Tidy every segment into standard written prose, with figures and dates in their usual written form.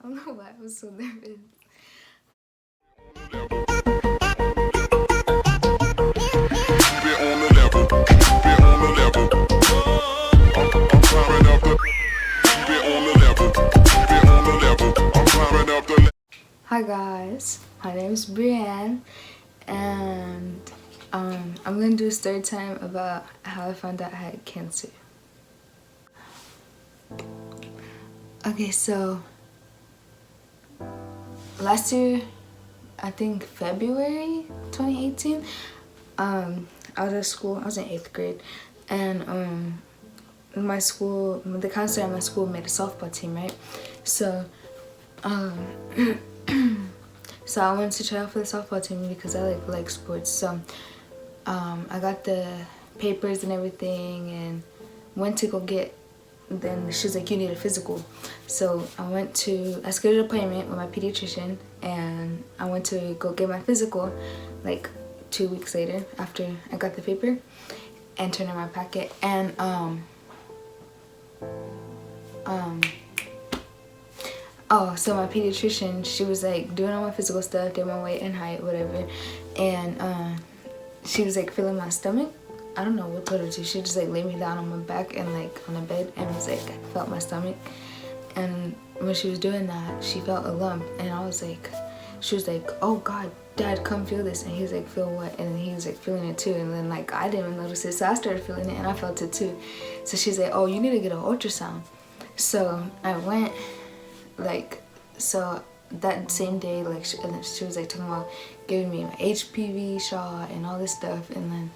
don't know why I was so nervous. Hi guys, my name is Brienne, and I'm gonna do a story time about how I found out I had cancer. Okay, so last year, I think February 2018, I was at school. I was in 8th grade, and my school, the counselor at my school made a softball team, right? So so I wanted to try out for the softball team because I like sports. So I got the papers and everything and went to go get. Then she was like, you need a physical. So I scheduled an appointment with my pediatrician, and I went to go get my physical like 2 weeks later after I got the paper and turned in my packet. And oh, so my pediatrician, she was like doing all my physical stuff, did my weight and height, whatever, and she was like feeling my stomach. I don't know what told her to. She just like laid me down on my back and like on the bed and was like, felt my stomach. And when she was doing that, she felt a lump, and I was like, she was like, oh God, Dad, come feel this. And he was like, feel what? And then he was like feeling it too. And then like I didn't even notice it, so I started feeling it and I felt it too. So she's like, oh, you need to get an ultrasound. So I went, like, so that same day, like, and then she was like talking about giving me my HPV shot and all this stuff, and then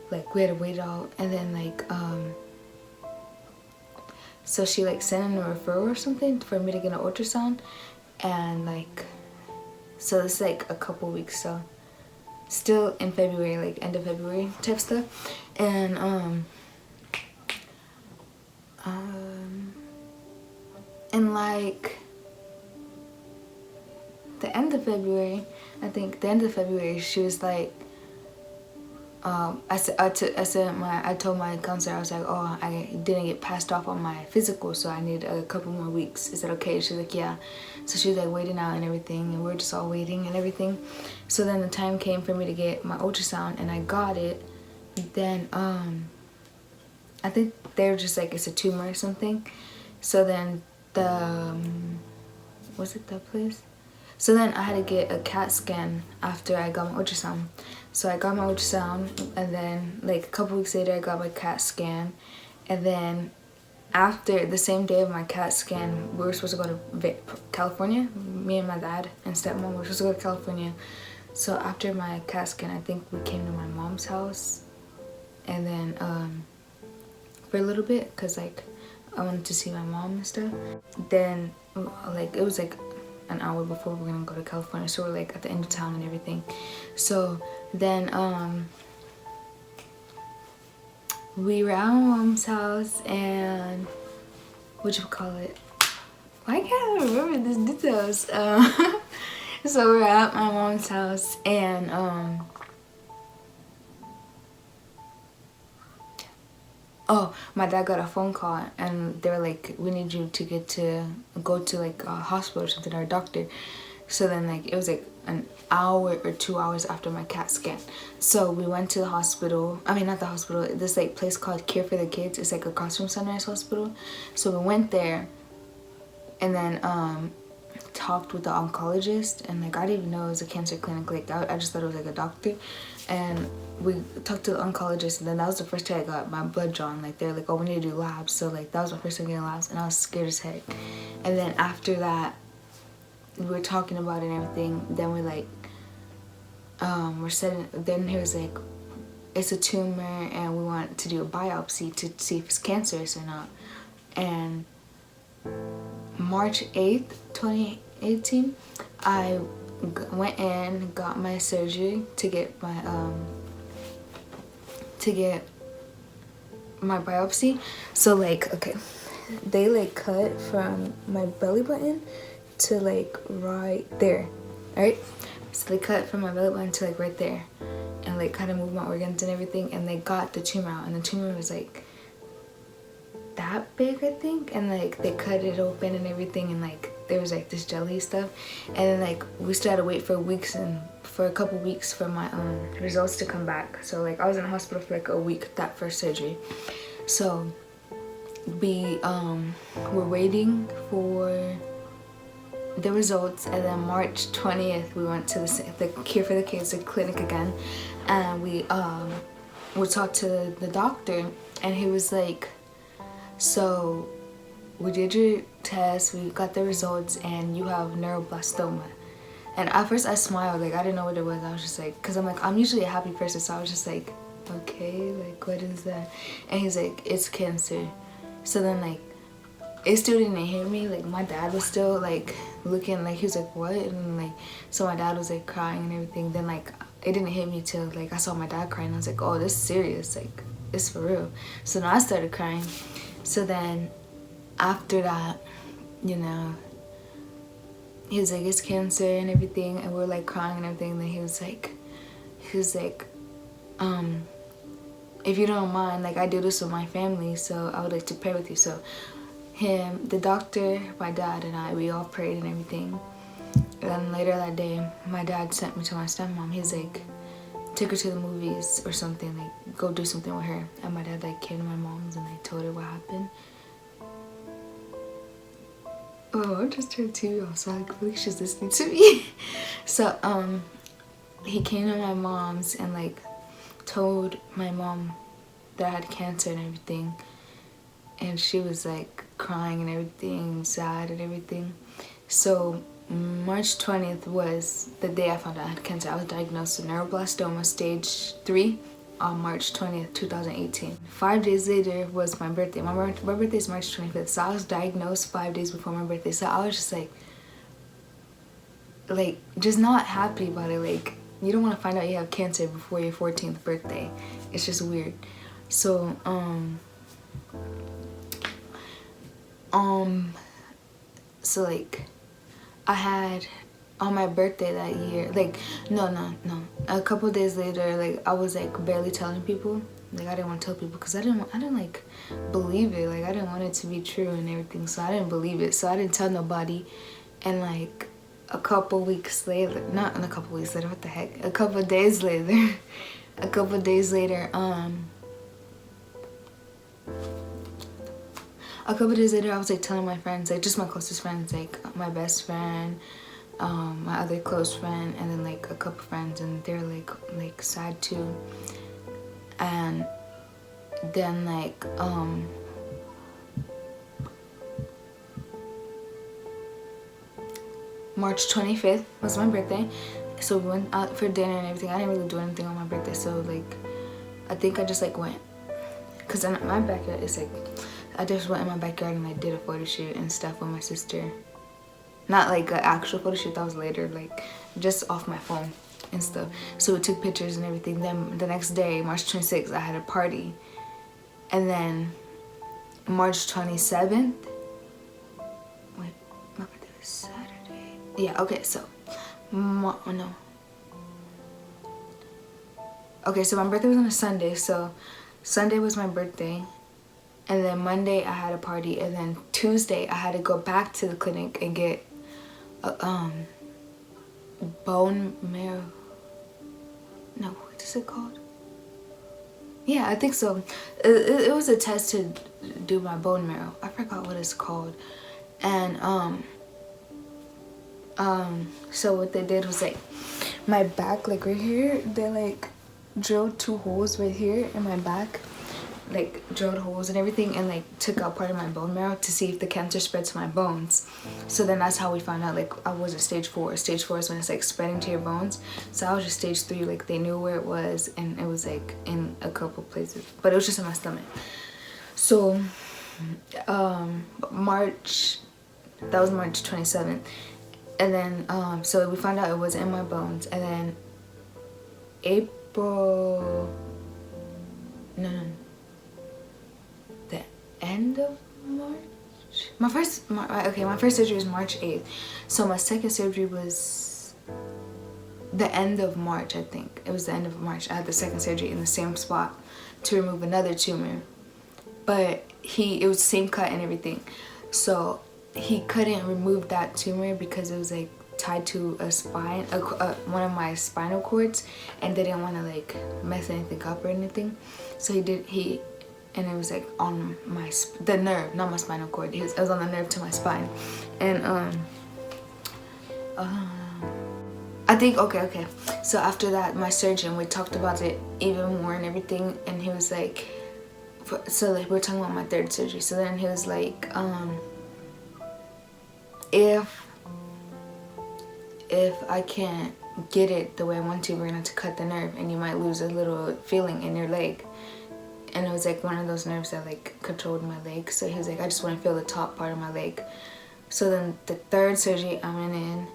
like we had to wait out, and then like so she like sent in a referral or something for me to get an ultrasound, and like, so it's like a couple weeks, so still in February, like end of February type stuff. And and like the end of February, I think the end of February, she was like, I told my counselor, I was like, oh, I didn't get passed off on my physical, so I need a couple more weeks. Is that okay? She's like, yeah. So she was like waiting out and everything, and we are just all waiting and everything. So then the time came for me to get my ultrasound, and I got it. Then I think they were just like, it's a tumor or something. So then was it that place? So then I had to get a CAT scan after I got my ultrasound. So I got my ultrasound, and then like a couple weeks later I got my CAT scan. And then after the same day of my CAT scan, we were supposed to go to California. Me and my dad and stepmom were supposed to go to California. So after my CAT scan, I think we came to my mom's house, and then for a little bit, cause like I wanted to see my mom and stuff. Then like it was like an hour before we're gonna go to California, so we're like at the end of town and everything. So then we were at my mom's house, and why can't I remember these details? So we're at my mom's house, and oh, my dad got a phone call, and they were like, we need you to go to like a hospital or something, or a doctor. So then like it was like an hour or 2 hours after my CAT scan. So we went to the hospital. I mean, not the hospital, this like place called Care for the Kids. It's like a costume center's hospital. So we went there, and then talked with the oncologist, and like I didn't even know it was a cancer clinic. Like I just thought it was like a doctor. And we talked to the oncologist, and then that was the first time I got my blood drawn. Like they're like, oh, we need to do labs. So like that was my first time getting labs, and I was scared as heck. And then after that, we were talking about it and everything. Then we're like, then he was like, it's a tumor, and we want to do a biopsy to see if it's cancerous or not. And March 8th, 2018, I went in, got my surgery to get my biopsy. So like, okay, they like cut from my belly button to like right there, right? So they cut from my belly button to like right there, and like kind of moved my organs and everything, and they got the tumor out, and the tumor was like that big, I think, and like they cut it open and everything, and like there was like this jelly stuff, and then like we still had to wait for a couple weeks for my results to come back. So like I was in the hospital for like a week that first surgery. So we were waiting for the results, and then March 20th we went to the Cure for the Cancer clinic again, and we talked to the doctor, and he was like, so we did your test, we got the results, and you have neuroblastoma. And at first I smiled, like I didn't know what it was. I was just like, because I'm usually a happy person, so I was just like, okay, like what is that? And he's like, it's cancer. So then like it still didn't hit me. Like my dad was still like looking, like he was like, what? And like so my dad was like crying and everything. Then like it didn't hit me till like I saw my dad crying. I was like, oh, this is serious, like it's for real. So then I started crying. So then after that, you know, he was like, it's cancer and everything, and we're like crying and everything. And then he was like if you don't mind, like I do this with my family, so I would like to pray with you. So him, the doctor, my dad, and I, we all prayed and everything. And then later that day, my dad sent me to my stepmom. He's like, take her to the movies or something, like go do something with her. And my dad like came to my mom's and I told her what happened. Oh, I just turned TV off, so I feel like she's listening to me. So he came to my mom's and like told my mom that I had cancer and everything, and she was like crying and everything, sad and everything. So March 20th was the day I found out I had cancer. I was diagnosed with neuroblastoma stage 3 on March 20th, 2018. 5 days later was my birthday. My birthday is March 25th, so I was diagnosed 5 days before my birthday. So I was just like just not happy about it. Like, you don't want to find out you have cancer before your 14th birthday. It's just weird. So so like I had on my birthday that year, like no, a couple of days later, like I was like barely telling people. Like I didn't want to tell people because I didn't like believe it. Like I didn't want it to be true and everything, so I didn't believe it. So I didn't tell nobody. And like a couple weeks later, not in a couple weeks later, what the heck? A couple days later, I was like telling my friends, like just my closest friends, like my best friend, my other close friend, and then like a couple friends, and they're like sad too. And then like March 25th was my birthday, so we went out for dinner and everything. I didn't really do anything on my birthday, so like I think I just like went, because in my backyard it's like I just went in my backyard and I did a photo shoot and stuff with my sister. Not like an actual photo shoot, that was later, like just off my phone and stuff. So we took pictures and everything. Then the next day, March 26th, I had a party. And then March 27th, wait, my birthday was Saturday. Yeah, okay, so, okay, so my birthday was on a Sunday, so Sunday was my birthday. And then Monday I had a party, and then Tuesday I had to go back to the clinic and get a bone marrow. No, what is it called? Yeah, I think so. It was a test to do my bone marrow. I forgot what it's called. And so what they did was like my back, like right here, they like drilled 2 holes right here in my back. Like drilled holes and everything, and like took out part of my bone marrow to see if the cancer spread to my bones. So then that's how we found out like I was at stage 4. Stage 4 is when it's like spreading to your bones. So I was just stage 3, like they knew where it was, and it was like in a couple places, but it was just in my stomach. So March, that was March 27th, and then so we found out it was in my bones. And then April, no, the end of March. My first surgery was March 8th. So my second surgery was the end of March, I think. It was the end of March. I had the second surgery in the same spot to remove another tumor. But it was the same cut and everything. So he couldn't remove that tumor because it was like tied to a spine, one of my spinal cords, and they didn't want to like mess anything up or anything. So and it was like on the nerve, not my spinal cord. It was on the nerve to my spine, and I think okay. So after that, my surgeon, we talked about it even more and everything, and he was like, so like we're talking about my third surgery. So then he was like, if I can't get it the way I want to, we're gonna have to cut the nerve, and you might lose a little feeling in your leg. And it was like one of those nerves that like controlled my leg. So he was like, I just want to feel the top part of my leg. So then the third surgery I went in,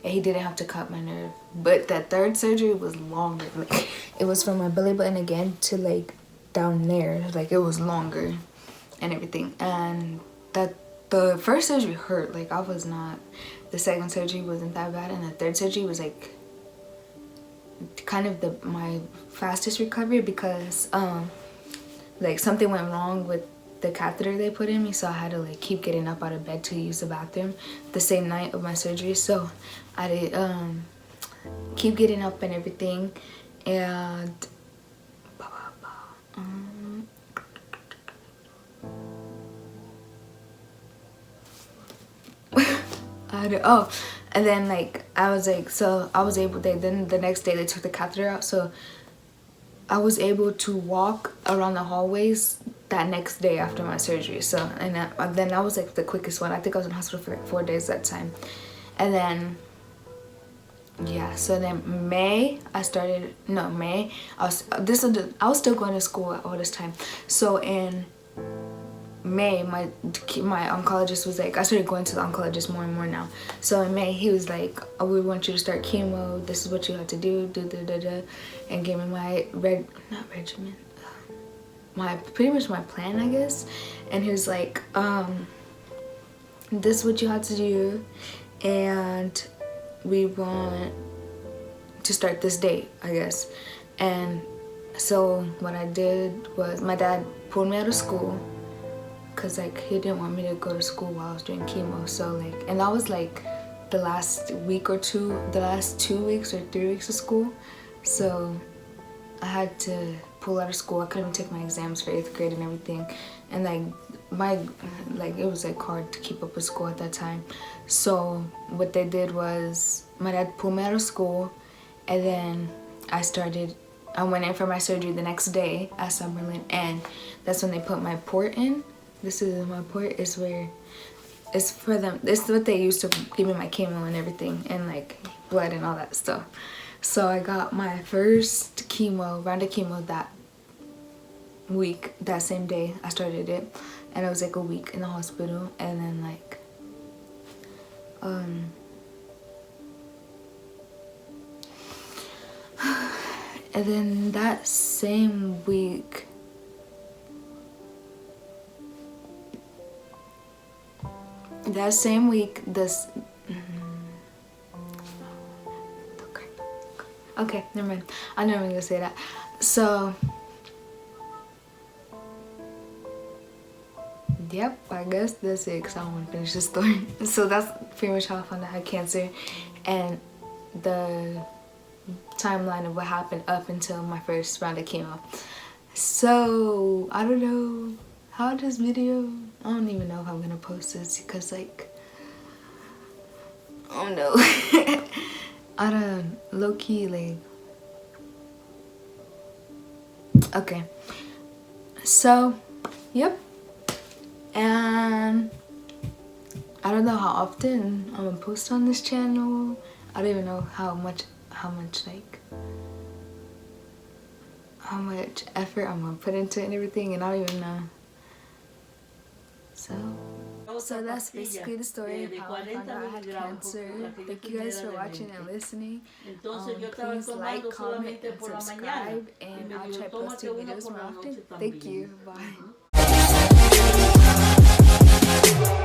and he didn't have to cut my nerve, but that third surgery was longer. Like, it was from my belly button again to like down there. Like, it was longer and everything. And the first surgery hurt. Like, I was not. The second surgery wasn't that bad, and the third surgery was like kind of my fastest recovery because like something went wrong with the catheter they put in me, so I had to like keep getting up out of bed to use the bathroom the same night of my surgery. So I did keep getting up and everything, and and then like I was like, so I was able, then the next day they took the catheter out, so I was able to walk around the hallways that next day after my surgery. So, and then that was like the quickest one. I think I was in hospital for like 4 days that time. And then yeah, so then May I was still going to school all this time. So in May, my oncologist was like, I started going to the oncologist more and more now. So in May, he was like, oh, we want you to start chemo. This is what you have to do, and gave me my pretty much my plan, I guess. And he was like, this is what you have to do, and we want to start this date, I guess. And so what I did was, my dad pulled me out of school because like he didn't want me to go to school while I was doing chemo. So like, and that was like the last 2 weeks or 3 weeks of school. So I had to pull out of school. I couldn't take my exams for 8th grade and everything, and like it was like hard to keep up with school at that time. So what they did was, my dad pulled me out of school, and then I went in for my surgery the next day at Summerlin, and that's when they put my port in. This is my port. It's where it's for them. It's what they used to give me my chemo and everything, and like blood and all that stuff. So I got my first round of chemo that week, that same day I started it, and it was like a week in the hospital. And then like and then that same week this okay, never mind, I'm never gonna say that. So yep, I guess that's it, because I don't want to finish the story. So that's pretty much how I found out I had cancer, and the timeline of what happened up until my first round of chemo. So I don't know how this video, I don't even know if I'm gonna post this, because like, oh no. I don't, low-key, like, okay, so yep. And I don't know how often I'm gonna post on this channel. I don't even know how much effort I'm gonna put into it and everything, and I don't even know. So that's basically the story of how I found out I had cancer. Thank you guys for watching and listening. Please like, comment, and subscribe, and I'll try posting videos more often. Thank you. Bye.